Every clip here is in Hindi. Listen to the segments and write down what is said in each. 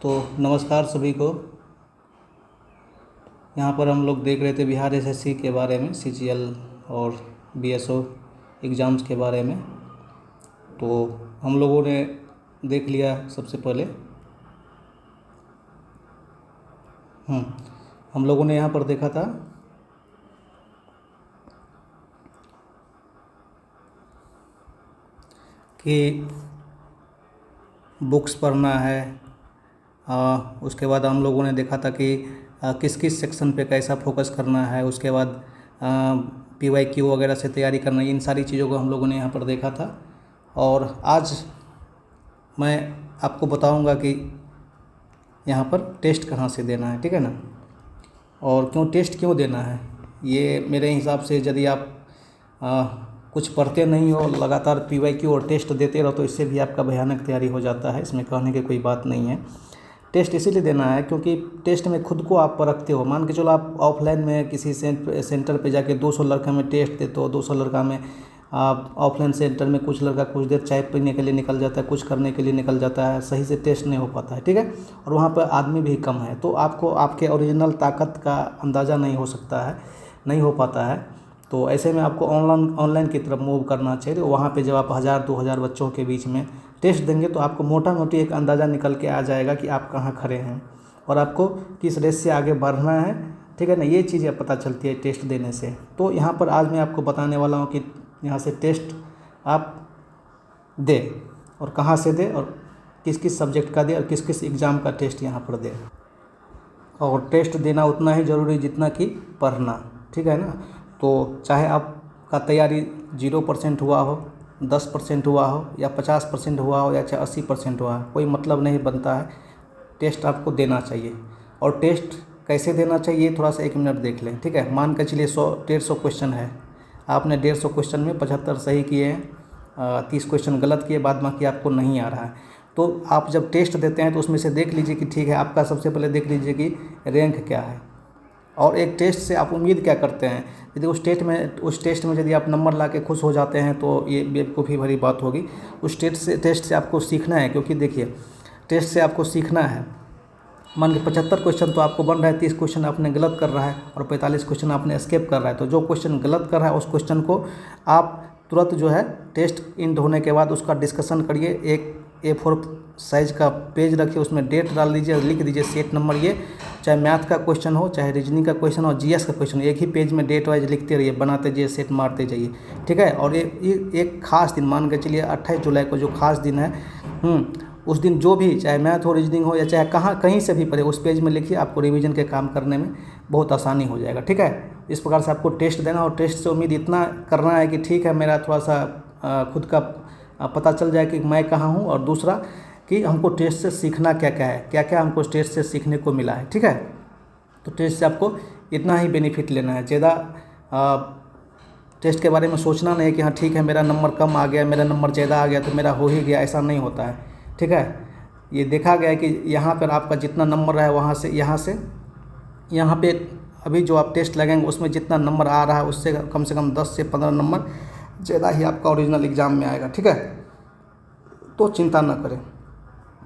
तो नमस्कार सभी को। यहाँ पर हम लोग देख रहे थे बिहार एसएससी के बारे में, सीजीएल और बीएसओ एग्ज़ाम्स के बारे में। तो हम लोगों ने देख लिया सबसे पहले। हम लोगों ने यहाँ पर देखा था कि बुक्स पढ़ना है। उसके बाद हम लोगों ने देखा था कि किस किस सेक्शन पे कैसा फोकस करना है। उसके बाद पीवाईक्यू वगैरह से तैयारी करना, इन सारी चीज़ों को हम लोगों ने यहाँ पर देखा था। और आज मैं आपको बताऊंगा कि यहाँ पर टेस्ट कहाँ से देना है, ठीक है ना, और टेस्ट क्यों देना है। ये मेरे हिसाब से यदि आप कुछ पढ़ते नहीं हो, लगातार पीवाईक्यू और टेस्ट देते रहो, तो इससे भी आपका भयानक तैयारी हो जाता है। इसमें कहने की कोई बात नहीं है। टेस्ट इसीलिए देना है क्योंकि टेस्ट में खुद को आप परखते हो। मान के चलो आप ऑफलाइन में किसी सेंटर पे जाके 200 लड़का में टेस्ट देते हो, 200 लड़का में आप ऑफलाइन सेंटर में कुछ लड़का कुछ देर चाय पीने के लिए निकल जाता है, कुछ करने के लिए निकल जाता है, सही से टेस्ट नहीं हो पाता है, ठीक है। और वहाँ पर आदमी भी कम है, तो आपको आपके ओरिजिनल ताकत का अंदाज़ा नहीं हो सकता है, नहीं हो पाता है। तो ऐसे में आपको ऑनलाइन की तरफ मूव करना चाहिए। तो वहाँ पे जब आप 1000-2000 बच्चों के बीच में टेस्ट देंगे तो आपको मोटा मोटी एक अंदाज़ा निकल के आ जाएगा कि आप कहाँ खड़े हैं और आपको किस रेस से आगे बढ़ना है, ठीक है ना। ये चीज़ें पता चलती है टेस्ट देने से। तो यहाँ पर आज मैं आपको बताने वाला हूँ कि यहाँ से टेस्ट आप दें और कहाँ से दें और किस किस सब्जेक्ट का दें और किस किस एग्ज़ाम का टेस्ट यहाँ पर दें। और टेस्ट देना उतना ही ज़रूरी जितना कि पढ़ना, ठीक है ना। तो चाहे आपका तैयारी 0% हुआ हो, 10% हुआ हो या 50% हुआ हो या चाहे 80% हुआ हो, कोई मतलब नहीं बनता है। टेस्ट आपको देना चाहिए। और टेस्ट कैसे देना चाहिए, थोड़ा सा 1 मिनट देख लें, ठीक है। मान के चलिए 100-150 क्वेश्चन है, आपने 150 क्वेश्चन में 75 सही किए हैं, 30 क्वेश्चन गलत किए, बाद बाकी आपको नहीं आ रहा है। तो आप जब टेस्ट देते हैं तो उसमें से देख लीजिए कि ठीक है, आपका सबसे पहले देख लीजिए कि रैंक क्या है। और एक टेस्ट से आप उम्मीद क्या करते हैं। यदि उस टेस्ट में यदि आप नंबर ला के खुश हो जाते हैं तो ये बेवकूफ़ी भरी बात होगी। उस टेस्ट से आपको सीखना है, क्योंकि देखिए टेस्ट से आपको सीखना है। मान के 75 क्वेश्चन तो आपको बन रहा है, 30 क्वेश्चन आपने गलत कर रहा है और 45 क्वेश्चन आपने एस्केप कर रहा है। तो जो क्वेश्चन गलत कर रहा है उस क्वेश्चन को आप तुरंत जो है टेस्ट एंड होने के बाद उसका डिस्कशन करिए। एक A4 साइज़ का पेज रखिए, उसमें डेट डाल दीजिए, लिख दीजिए सेट नंबर। ये चाहे मैथ का क्वेश्चन हो, चाहे रीजनिंग का क्वेश्चन हो, जीएस का क्वेश्चन, एक ही पेज में डेट वाइज लिखते रहिए, बनाते जाइए, सेट मारते जाइए, ठीक है। और ये एक खास दिन मान के चलिए 28 जुलाई को जो खास दिन है, उस दिन जो भी चाहे मैथ हो, रीजनिंग हो या चाहे कहीं से भी पढ़े, उस पेज में लिखिए। आपको रिवीजन के काम करने में बहुत आसानी हो जाएगा, ठीक है। इस प्रकार से आपको टेस्ट देना और टेस्ट से उम्मीद इतना करना है कि ठीक है, मेरा थोड़ा सा खुद का पता चल जाए कि मैं कहाँ हूँ। और दूसरा कि हमको टेस्ट से सीखना क्या क्या है, क्या क्या हमको टेस्ट से सीखने को मिला है, ठीक है। तो टेस्ट से आपको इतना ही बेनिफिट लेना है। ज़्यादा टेस्ट के बारे में सोचना नहीं है कि हाँ ठीक है मेरा नंबर कम आ गया, मेरा नंबर ज़्यादा आ गया तो मेरा हो ही गया, ऐसा नहीं होता है, ठीक है। ये देखा गया है कि यहाँ पर आपका जितना नंबर रहा है वहाँ से यहाँ पे अभी जो आप टेस्ट लगेंगे उसमें जितना नंबर आ रहा है उससे कम से कम 10 से 15 नंबर ज़्यादा ही आपका ओरिजिनल एग्ज़ाम में आएगा, ठीक है। तो चिंता न करें।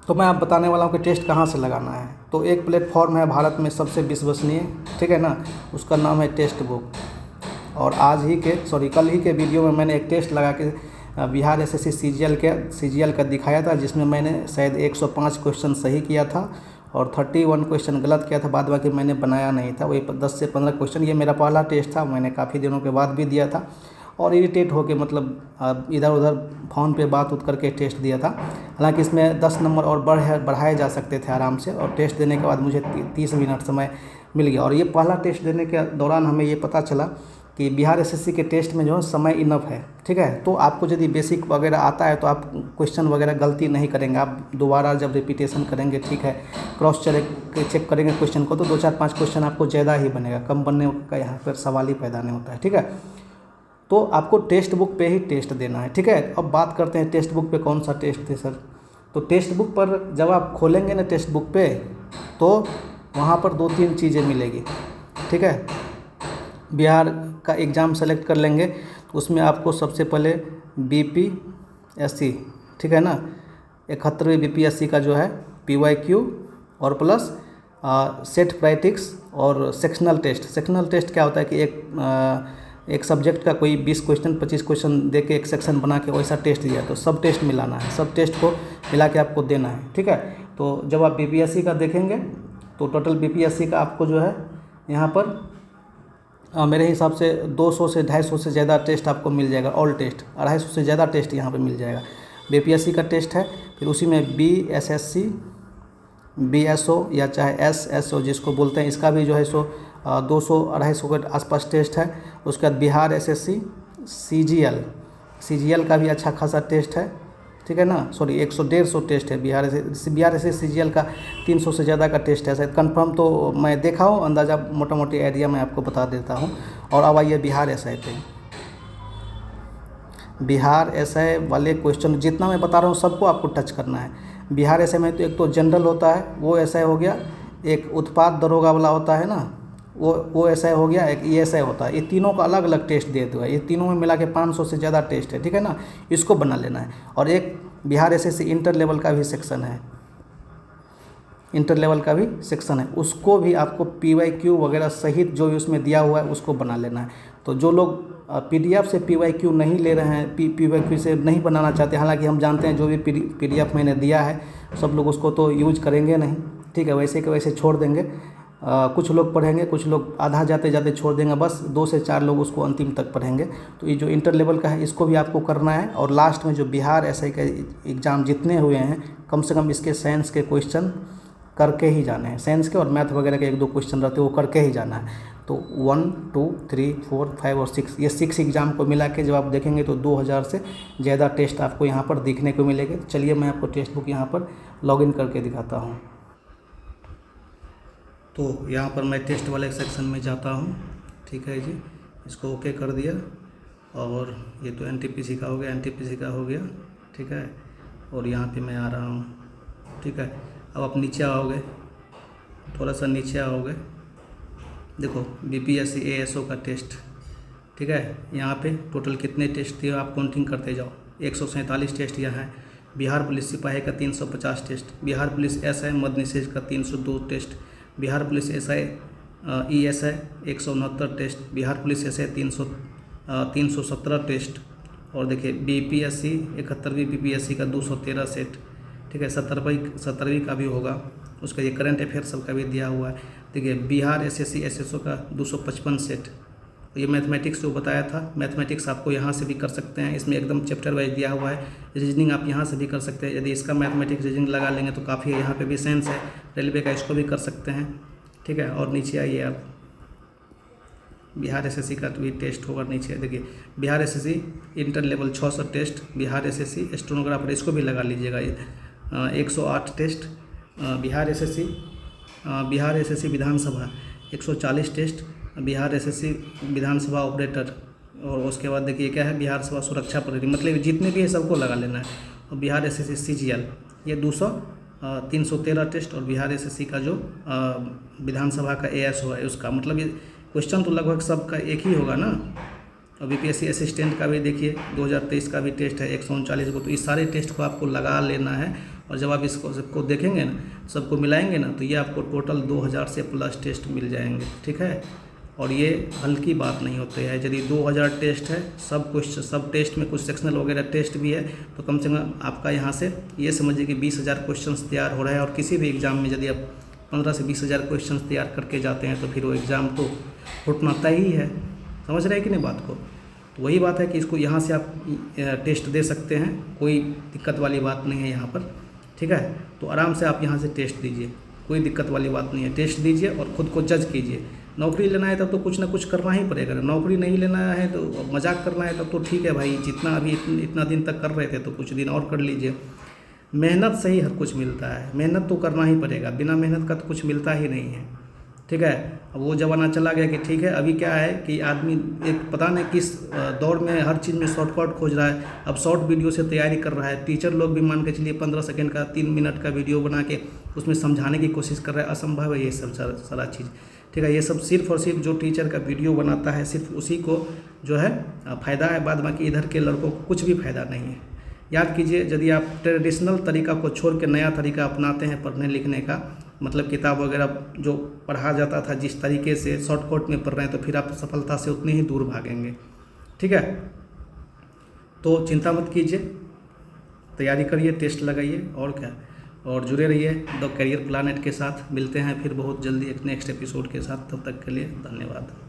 तो मैं आप बताने वाला हूँ कि टेस्ट कहाँ से लगाना है। तो एक प्लेटफॉर्म है भारत में सबसे विश्वसनीय, ठीक है ना, उसका नाम है टेस्ट बुक। और कल ही के वीडियो में मैंने एक टेस्ट लगा के बिहार एसएससी सीजीएल का दिखाया था, जिसमें मैंने शायद 105 क्वेश्चन सही किया था और 31 क्वेश्चन गलत किया था। बाद बाकी मैंने बनाया नहीं था, वही 10 से 15 क्वेश्चन। ये मेरा पहला टेस्ट था, मैंने काफ़ी दिनों के बाद भी दिया था और इरिटेट होके मतलब इधर उधर फ़ोन पे बात करके टेस्ट दिया था। हालांकि इसमें 10 नंबर और बढ़ाए जा सकते थे आराम से। और टेस्ट देने के बाद मुझे 30 मिनट समय मिल गया। और ये पहला टेस्ट देने के दौरान हमें ये पता चला कि बिहार एसएससी के टेस्ट में जो है समय इनफ है, ठीक है। तो आपको यदि बेसिक वगैरह आता है तो आप क्वेश्चन वगैरह गलती नहीं करेंगे। आप दोबारा जब रिपीटेशन करेंगे, ठीक है, क्रॉस चेक करेंगे क्वेश्चन को, तो 2-4-5 क्वेश्चन आपको ज़्यादा ही बनेगा, कम बनने का यहाँ पर सवाल ही पैदा नहीं होता है, ठीक है। तो आपको टेक्स्ट बुक पे ही टेस्ट देना है, ठीक है। अब बात करते हैं टेक्स्ट बुक पे कौन सा टेस्ट थे सर। तो टेक्स्ट बुक पर जब आप खोलेंगे ना टेक्स्ट बुक पे, तो वहाँ पर 2-3 चीज़ें मिलेगी, ठीक है। बिहार का एग्ज़ाम सेलेक्ट कर लेंगे तो उसमें आपको सबसे पहले बीपीएससी, ठीक है ना, 71वें बीपीएससी का जो है पीवाईक्यू और प्लस सेट प्रैक्टिस और सेक्शनल टेस्ट। सेक्शनल टेस्ट क्या होता है कि एक सब्जेक्ट का कोई 20 क्वेश्चन 25 क्वेश्चन दे के एक सेक्शन बना के वैसा टेस्ट दिया, तो सब टेस्ट मिलाना है, सब टेस्ट को मिला के आपको देना है, ठीक है। तो जब आप बीपीएससी का देखेंगे तो टोटल बीपीएससी का आपको जो है यहाँ पर मेरे हिसाब से 200 से 250 से ज़्यादा टेस्ट आपको मिल जाएगा, ऑल टेस्ट 250 से ज़्यादा टेस्ट यहाँ पे मिल जाएगा। बीपीएससी का टेस्ट है, फिर उसी में बीएसएससी, बीएसओ या चाहे एसएसओ जिसको बोलते हैं, इसका भी जो है सो 200-250 के आसपास टेस्ट है। उसके बाद बिहार एसएससी, सीजीएल का भी अच्छा खासा टेस्ट है, ठीक है ना। सॉरी 100-150 टेस्ट है बिहार एसएससी सीजीएल का 300 से ज़्यादा का टेस्ट है शायद, कंफर्म तो मैं देखा हूँ, अंदाज़ा मोटा मोटी आइडिया मैं आपको बता देता हूँ। और अब आइए बिहार एसआई पे। बिहार एसआई वाले क्वेश्चन जितना मैं बता रहा हूँ सबको आपको टच करना है। बिहार एसआई में तो एक तो जनरल होता है, वो एसआई हो गया, एक उत्पाद दरोगा वाला होता है ना, वो एसआई हो गया, एक ईएसआई होता है। ये तीनों का अलग अलग टेस्ट दे हुआ है, ये तीनों में मिला के 500 से ज़्यादा टेस्ट है, ठीक है ना, इसको बना लेना है। और एक बिहार एसएससी इंटर लेवल का भी सेक्शन है, इंटर लेवल का भी सेक्शन है, उसको भी आपको पीवाईक्यू वगैरह सहित जो भी उसमें दिया हुआ है उसको बना लेना है। तो जो लोग पीडीएफ से पीवाईक्यू नहीं ले रहे हैं, पीवाईक्यू से नहीं बनाना चाहते, हालांकि हम जानते हैं जो भी पीडीएफ मैंने दिया है सब लोग उसको तो यूज करेंगे नहीं, ठीक है, वैसे के वैसे छोड़ देंगे। कुछ लोग पढ़ेंगे, कुछ लोग आधा जाते जाते छोड़ देंगे, बस 2 से 4 लोग उसको अंतिम तक पढ़ेंगे। तो ये जो इंटर लेवल का है इसको भी आपको करना है। और लास्ट में जो बिहार एसआई का एग्ज़ाम जितने हुए हैं कम से कम इसके साइंस के क्वेश्चन करके ही जाने हैं, साइंस के और मैथ वगैरह के 1-2 क्वेश्चन रहते हैं वो करके ही जाना है। तो 1, 2, 3, 4, 5 और 6 ये 6 एग्ज़ाम को मिला के जब आप देखेंगे तो 2000 से ज़्यादा टेस्ट आपको यहाँ पर देखने को मिलेंगे। चलिए मैं आपको टेक्स्ट बुक यहाँ पर लॉगिन करके दिखाता हूँ। तो यहाँ पर मैं टेस्ट वाले सेक्शन में जाता हूँ, ठीक है जी, इसको ओके कर दिया। और ये तो एनटीपीसी का हो गया, एनटीपीसी का हो गया, ठीक है। और यहाँ पे मैं आ रहा हूँ, ठीक है। अब आप नीचे आओगे, थोड़ा सा नीचे आओगे, देखो बीपीएससी एएसओ का टेस्ट, ठीक है। यहाँ पे टोटल कितने टेस्ट दिए आप काउंटिंग करते जाओ। 147 टेस्ट यहाँ है। बिहार पुलिस सिपाही का 350 टेस्ट, बिहार पुलिस एसआई मद्य निषेध का 302 test, Bihar police SI ESI 169 test, Bihar police SI 317 test. और देखिए बीपीएससी 71वीं बीपीएससी का 213 सेट, ठीक है। 17वीं का भी होगा, उसका ये करंट अफेयर सब का भी दिया हुआ है। देखिए बिहार एसएससी एसएसओ का 255 सेट। ये मैथमेटिक्स जो बताया था, मैथमेटिक्स आपको यहाँ से भी कर सकते हैं, इसमें एकदम चैप्टर वाइज दिया हुआ है। रीजनिंग आप यहाँ से भी कर सकते हैं, यदि इसका मैथमेटिक्स रीजनिंग लगा लेंगे तो काफ़ी है। यहाँ पे भी साइंस है, रेलवे का, इसको भी कर सकते हैं, ठीक है। और नीचे आइए आप, बिहार एसएससी का भी टेस्ट होगा। नीचे देखिए Bihar SSC inter level 600 test, Bihar SSC stenographer इसको भी लगा लीजिएगा, ये 108 टेस्ट। बिहार एसएससी विधानसभा 140 टेस्ट, बिहार एसएससी विधानसभा ऑपरेटर। और उसके बाद देखिए क्या है, बिहार सभा सुरक्षा प्रहरी, मतलब जितने भी है सबको लगा लेना है। और बिहार एसएससी सीजीएल ये 313 टेस्ट। और बिहार एसएससी का जो विधानसभा का एएसओ है उसका, मतलब ये क्वेश्चन तो लगभग सबका एक ही होगा ना। और बीपीएससी असिस्टेंट का भी देखिए 2023 का भी टेस्ट है 139 को। तो इस सारे टेस्ट को आपको लगा लेना है। और जब आप इसको सबको देखेंगे ना, सबको मिलाएंगे ना, तो ये आपको टोटल 2000 से प्लस टेस्ट मिल जाएंगे, ठीक है। और ये हल्की बात नहीं होती है, यदि 2000 टेस्ट है, सब टेस्ट में कुछ सेक्शनल वगैरह टेस्ट भी है, तो कम से कम आपका यहाँ से ये समझिए कि 20,000 क्वेश्चन तैयार हो रहा है। और किसी भी एग्ज़ाम में यदि आप 15 से 20,000 क्वेश्चन तैयार करके जाते हैं तो फिर वो एग्ज़ाम तो फुटना तय ही है। समझ रहे हैं कि नहीं बात को। तो वही बात है कि इसको यहाँ से आप टेस्ट दे सकते हैं, कोई दिक्कत वाली बात नहीं है यहाँ पर, ठीक है। तो आराम से आप यहाँ से टेस्ट दीजिए, कोई दिक्कत वाली बात नहीं है। टेस्ट दीजिए और ख़ुद को जज कीजिए। नौकरी लेना है तब तो कुछ ना कुछ करना ही पड़ेगा। नौकरी नहीं लेना है तो मजाक करना है तब तो ठीक है भाई, जितना अभी इतना दिन तक कर रहे थे तो कुछ दिन और कर लीजिए। मेहनत से ही हर कुछ मिलता है, मेहनत तो करना ही पड़ेगा, बिना मेहनत का तो कुछ मिलता ही नहीं है, ठीक है। अब वो ज़माना चला गया कि ठीक है, अभी क्या है कि आदमी एक पता नहीं किस दौर में हर चीज़ में शॉर्टकट खोज रहा है। अब शॉर्ट वीडियो से तैयारी कर रहा है। टीचर लोग भी मान के चलिए 15 सेकंड का 3 मिनट का वीडियो बना के उसमें समझाने की कोशिश कर रहा है। असंभव है ये सब सारा चीज़, ठीक है। ये सब सिर्फ और सिर्फ जो टीचर का वीडियो बनाता है सिर्फ उसी को जो है फ़ायदा है, बाद बाकी इधर के लड़कों को कुछ भी फ़ायदा नहीं है। याद कीजिए, यदि आप ट्रेडिशनल तरीका को छोड़ के नया तरीका अपनाते हैं पढ़ने लिखने का, मतलब किताब वगैरह जो पढ़ा जाता था जिस तरीके से शॉर्टकट में पढ़ रहे हैं तो फिर आप सफलता से उतने ही दूर भागेंगे। ठीक है, तो चिंता मत कीजिए, तैयारी करिए, टेस्ट लगाइए और क्या, और जुड़े रहिए द करियर प्लानेट के साथ। मिलते हैं फिर बहुत जल्दी एक नेक्स्ट एपिसोड के साथ, तब तक के लिए धन्यवाद।